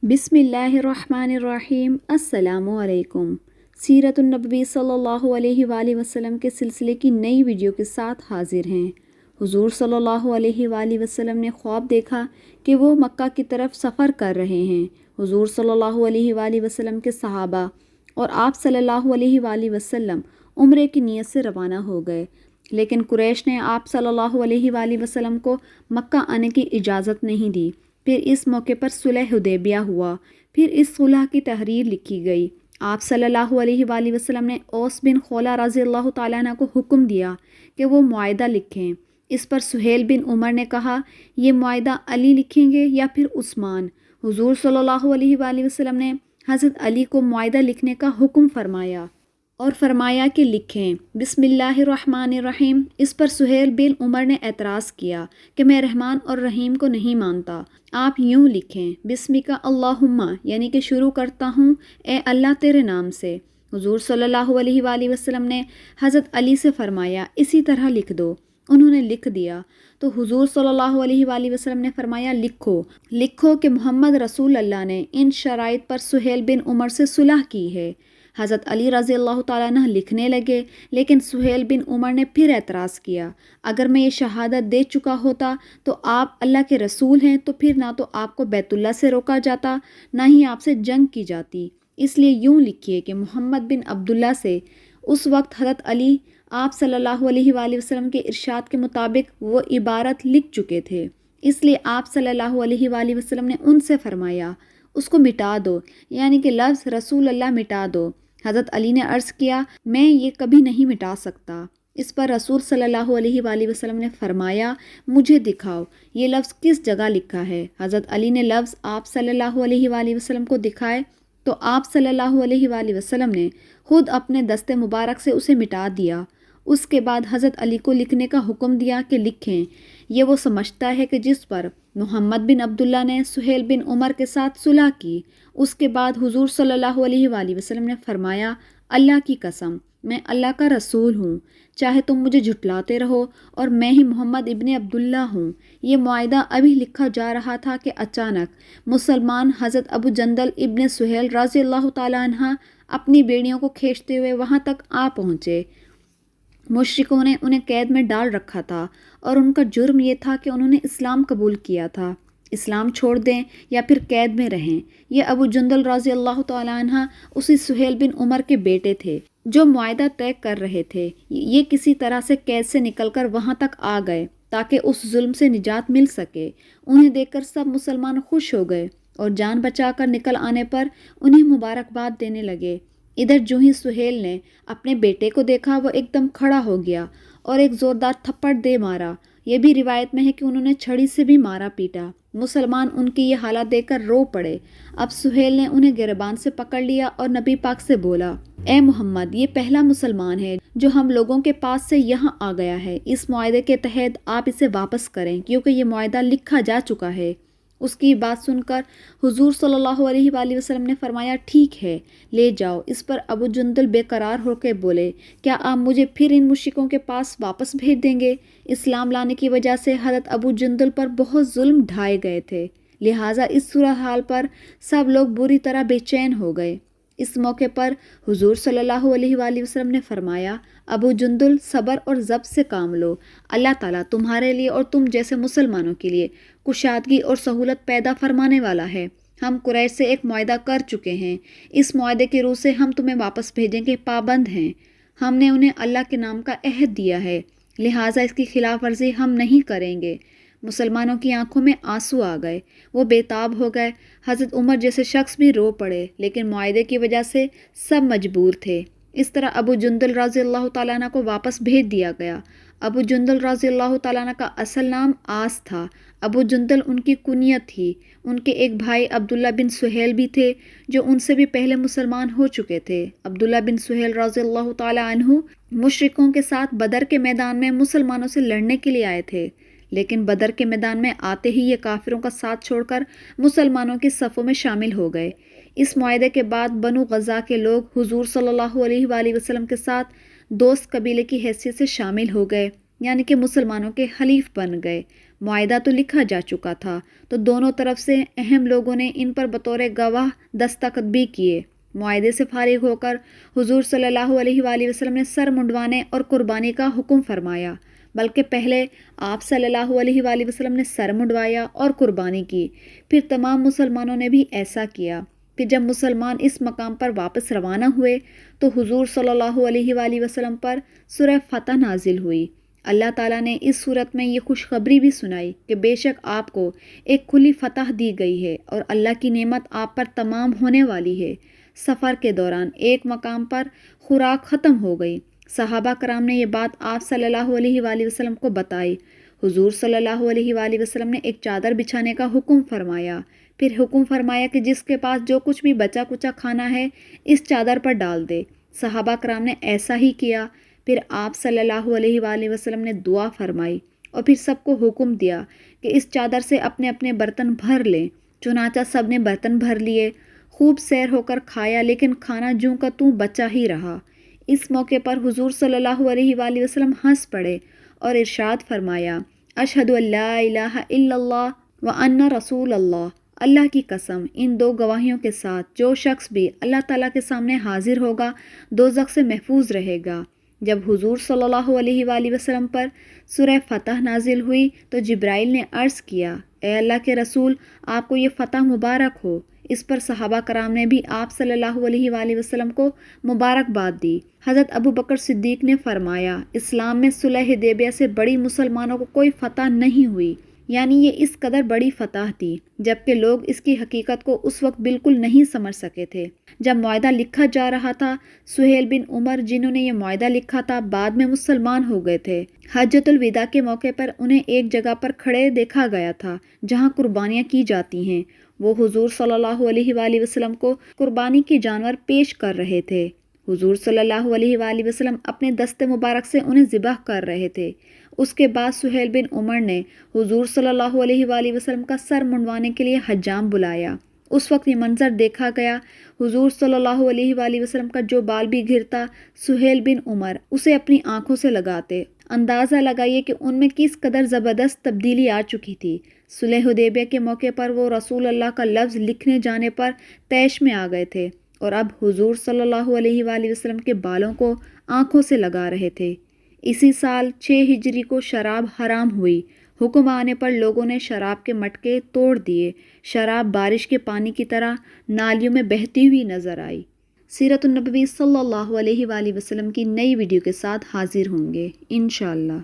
بسم اللہ الرحمن الرحیم۔ السلام علیکم۔ سیرت النبی صلی اللہ علیہ وآلہ وسلم کے سلسلے کی نئی ویڈیو کے ساتھ حاضر ہیں۔ حضور صلی اللہ علیہ وآلہ وسلم نے خواب دیکھا کہ وہ مکہ کی طرف سفر کر رہے ہیں۔ حضور صلی اللہ علیہ وآلہ وسلم کے صحابہ اور آپ صلی اللہ علیہ وآلہ وسلم عمرے کی نیت سے روانہ ہو گئے، لیکن قریش نے آپ صلی اللہ علیہ وآلہ وسلم کو مکہ آنے کی اجازت نہیں دی۔ پھر اس موقع پر صلح حدیبیہ ہوا۔ پھر اس صلح کی تحریر لکھی گئی۔ آپ صلی اللہ علیہ وآلہ وسلم نے اوس بن خولہ رضی اللہ تعالیٰ عنہ کو حکم دیا کہ وہ معاہدہ لکھیں۔ اس پر سہیل بن عمر نے کہا، یہ معاہدہ علی لکھیں گے یا پھر عثمان؟ حضور صلی اللہ علیہ وآلہ وسلم نے حضرت علی کو معاہدہ لکھنے کا حکم فرمایا اور فرمایا کہ لکھیں بسم اللہ الرحمن الرحیم۔ اس پر سہیل بن عمر نے اعتراض کیا کہ میں رحمان اور رحیم کو نہیں مانتا، آپ یوں لکھیں بسمک اللہم، یعنی کہ شروع کرتا ہوں اے اللہ تیرے نام سے۔ حضور صلی اللہ علیہ وآلہ وسلم نے حضرت علی سے فرمایا اسی طرح لکھ دو۔ انہوں نے لکھ دیا تو حضور صلی اللہ علیہ وآلہ وسلم نے فرمایا لکھو کہ محمد رسول اللہ نے ان شرائط پر سہیل بن عمر سے صلح کی ہے۔ حضرت علی رضی اللہ تعالیٰ عنہ لکھنے لگے، لیکن سہیل بن عمر نے پھر اعتراض کیا، اگر میں یہ شہادت دے چکا ہوتا تو آپ اللہ کے رسول ہیں، تو پھر نہ تو آپ کو بیت اللہ سے روکا جاتا، نہ ہی آپ سے جنگ کی جاتی، اس لیے یوں لکھیے کہ محمد بن عبداللہ سے۔ اس وقت حضرت علی آپ صلی اللہ علیہ وآلہ وسلم کے ارشاد کے مطابق وہ عبارت لکھ چکے تھے، اس لیے آپ صلی اللہ علیہ وآلہ وسلم نے ان سے فرمایا اس کو مٹا دو، یعنی کہ لفظ رسول اللہ مٹا دو۔ حضرت علی نے عرض کیا میں یہ کبھی نہیں مٹا سکتا۔ اس پر رسول صلی اللہ علیہ وآلہ وسلم نے فرمایا مجھے دکھاؤ یہ لفظ کس جگہ لکھا ہے۔ حضرت علی نے لفظ آپ صلی اللہ علیہ وآلہ وسلم کو دکھائے تو آپ صلی اللہ علیہ وآلہ وسلم نے خود اپنے دست مبارک سے اسے مٹا دیا۔ اس کے بعد حضرت علی کو لکھنے کا حکم دیا کہ لکھیں یہ وہ سمجھتا ہے کہ جس پر محمد بن عبداللہ نے سہیل بن عمر کے ساتھ صلح کی۔ اس کے بعد حضور صلی اللہ علیہ وآلہ وسلم نے فرمایا اللہ کی قسم میں اللہ کا رسول ہوں، چاہے تم مجھے جھٹلاتے رہو، اور میں ہی محمد ابن عبداللہ ہوں۔ یہ معاہدہ ابھی لکھا جا رہا تھا کہ اچانک مسلمان حضرت ابو جندل ابن سہیل رضی اللہ تعالیٰ عنہ اپنی بیڑیوں کو کھینچتے ہوئے وہاں تک آ پہنچے۔ مشرکوں نے انہیں قید میں ڈال رکھا تھا اور ان کا جرم یہ تھا کہ انہوں نے اسلام قبول کیا تھا، اسلام چھوڑ دیں یا پھر قید میں رہیں۔ یہ ابو جندل رضی اللہ تعالیٰ عنہ اسی سہیل بن عمر کے بیٹے تھے جو معاہدہ طے کر رہے تھے۔ یہ کسی طرح سے قید سے نکل کر وہاں تک آ گئے تاکہ اس ظلم سے نجات مل سکے۔ انہیں دیکھ کر سب مسلمان خوش ہو گئے اور جان بچا کر نکل آنے پر انہیں مبارکباد دینے لگے۔ ادھر جو ہی سہیل نے اپنے بیٹے کو دیکھا وہ ایک دم کھڑا ہو گیا اور ایک زوردار تھپڑ دے مارا۔ یہ بھی روایت میں ہے کہ انہوں نے چھڑی سے بھی مارا پیٹا۔ مسلمان ان کی یہ حالت دیکھ کر رو پڑے۔ اب سہیل نے انہیں گریبان سے پکڑ لیا اور نبی پاک سے بولا اے محمد یہ پہلا مسلمان ہے جو ہم لوگوں کے پاس سے یہاں آ گیا ہے، اس معاہدے کے تحت آپ اسے واپس کریں کیونکہ یہ معاہدہ لکھا جا چکا ہے۔ اس کی بات سن کر حضور صلی اللہ علیہ وآلہ وسلم نے فرمایا ٹھیک ہے لے جاؤ۔ اس پر ابو جندل بے قرار ہو کے بولے کیا آپ مجھے پھر ان مشرکوں کے پاس واپس بھیج دیں گے؟ اسلام لانے کی وجہ سے حضرت ابو جندل پر بہت ظلم ڈھائے گئے تھے، لہٰذا اس صورتحال پر سب لوگ بری طرح بے چین ہو گئے۔ اس موقع پر حضور صلی اللہ علیہ وآلہ وسلم نے فرمایا ابو جندل صبر اور ضبط سے کام لو، اللہ تعالیٰ تمہارے لیے اور تم جیسے مسلمانوں کے لیے کشادگی اور سہولت پیدا فرمانے والا ہے۔ ہم قریش سے ایک معاہدہ کر چکے ہیں، اس معاہدے کی روح سے ہم تمہیں واپس بھیجیں گے پابند ہیں۔ ہم نے انہیں اللہ کے نام کا عہد دیا ہے، لہٰذا اس کی خلاف ورزی ہم نہیں کریں گے۔ مسلمانوں کی آنکھوں میں آنسو آ گئے، وہ بے تاب ہو گئے۔ حضرت عمر جیسے شخص بھی رو پڑے، لیکن معاہدے کی وجہ سے سب مجبور تھے۔ اس طرح ابو جندل رضی اللہ تعالیٰ عنہ کو واپس بھیج دیا گیا۔ ابو جندل رضی اللہ تعالیٰ عنہ کا اصل نام آس تھا۔ ابو جندل ان کی کنیت تھی۔ ان کے ایک بھائی عبداللہ بن سہیل بھی تھے جو ان سے بھی پہلے مسلمان ہو چکے تھے۔ عبداللہ بن سہیل رضی اللہ تعالیٰ عنہ مشرکوں کے ساتھ بدر کے میدان میں مسلمانوں سے لڑنے کے لیے آئے تھے، لیکن بدر کے میدان میں آتے ہی یہ کافروں کا ساتھ چھوڑ کر مسلمانوں کی صفوں میں شامل ہو گئے۔ اس معاہدے کے بعد بنو غزا کے لوگ حضور صلی اللہ علیہ وآلہ وسلم کے ساتھ دوست قبیلے کی حیثیت سے شامل ہو گئے، یعنی کہ مسلمانوں کے حلیف بن گئے۔ معاہدہ تو لکھا جا چکا تھا، تو دونوں طرف سے اہم لوگوں نے ان پر بطور گواہ دستخط بھی کیے۔ معاہدے سے فارغ ہو کر حضور صلی اللہ علیہ وآلہ وسلم نے سر منڈوانے اور قربانی کا حکم فرمایا، بلکہ پہلے آپ صلی اللہ علیہ وآلہ وسلم نے سر منڈوایا اور قربانی کی، پھر تمام مسلمانوں نے بھی ایسا کیا۔ کہ جب مسلمان اس مقام پر واپس روانہ ہوئے تو حضور صلی اللہ علیہ وآلہ وسلم پر سورہ فتح نازل ہوئی۔ اللہ تعالیٰ نے اس صورت میں یہ خوشخبری بھی سنائی کہ بے شک آپ کو ایک کھلی فتح دی گئی ہے اور اللہ کی نعمت آپ پر تمام ہونے والی ہے۔ سفر کے دوران ایک مقام پر خوراک ختم ہو گئی۔ صحابہ کرام نے یہ بات آپ صلی اللہ علیہ وآلہ وسلم کو بتائی۔ حضور صلی اللہ علیہ وآلہ وسلم نے ایک چادر بچھانے کا حکم فرمایا، پھر حکم فرمایا کہ جس کے پاس جو کچھ بھی بچا کچا کھانا ہے اس چادر پر ڈال دے۔ صحابہ کرام نے ایسا ہی کیا۔ پھر آپ صلی اللہ علیہ وآلہ وسلم نے دعا فرمائی اور پھر سب کو حکم دیا کہ اس چادر سے اپنے اپنے برتن بھر لیں۔ چنانچہ سب نے برتن بھر لیے، خوب سیر ہو کر کھایا، لیکن کھانا جوں کا توں بچا ہی رہا۔ اس موقع پر حضور صلی اللہ علیہ وآلہ وسلم ہنس پڑے اور ارشاد فرمایا، اشہد ان لا الہ الا اللہ وان رسول اللہ۔ اللہ کی قسم، ان دو گواہیوں کے ساتھ جو شخص بھی اللہ تعالیٰ کے سامنے حاضر ہوگا دوزخ سے محفوظ رہے گا۔ جب حضور صلی اللہ علیہ وآلہ وسلم پر سورہ فتح نازل ہوئی تو جبرائیل نے عرض کیا، اے اللہ کے رسول، آپ کو یہ فتح مبارک ہو۔ اس پر صحابہ کرام نے بھی آپ صلی اللہ علیہ وآلہ وسلم کو مبارکباد دی۔ حضرت ابو بکر صدیق نے فرمایا، اسلام میں صلح حدیبیہ سے بڑی مسلمانوں کو کوئی فتح نہیں ہوئی، یعنی یہ اس قدر بڑی فتح تھی، جبکہ لوگ اس کی حقیقت کو اس وقت بالکل نہیں سمجھ سکے تھے۔ جب معاہدہ لکھا جا رہا تھا، سہیل بن عمر جنہوں نے یہ معاہدہ لکھا تھا بعد میں مسلمان ہو گئے تھے۔ حجۃ الوداع کے موقع پر انہیں ایک جگہ پر کھڑے دیکھا گیا تھا جہاں قربانیاں کی جاتی ہیں۔ وہ حضور صلی اللہ علیہ وآلہ وسلم کو قربانی کے جانور پیش کر رہے تھے۔ حضور صلی اللہ علیہ وآلہ وسلم اپنے دست مبارک سے انہیں ذبح کر رہے تھے۔ اس کے بعد سہیل بن عمر نے حضور صلی اللہ علیہ وآلہ وسلم کا سر منڈوانے کے لیے حجام بلایا۔ اس وقت یہ منظر دیکھا گیا، حضور صلی اللہ علیہ وآلہ وسلم کا جو بال بھی گرتا، سہیل بن عمر اسے اپنی آنکھوں سے لگاتے۔ اندازہ لگائیے کہ ان میں کس قدر زبردست تبدیلی آ چکی تھی۔ صلح حدیبیہ کے موقع پر وہ رسول اللہ کا لفظ لکھنے جانے پر طیش میں آ گئے تھے اور اب حضور صلی اللہ علیہ وآلہ وسلم کے بالوں کو آنکھوں سے لگا رہے تھے۔ اسی سال 6 ہجری کو شراب حرام ہوئی۔ حکم آنے پر لوگوں نے شراب کے مٹکے توڑ دیے۔ شراب بارش کے پانی کی طرح نالیوں میں بہتی ہوئی نظر آئی۔ سیرت النبوی صلی اللہ علیہ وآلہ وسلم کی نئی ویڈیو کے ساتھ حاضر ہوں گے انشاءاللہ۔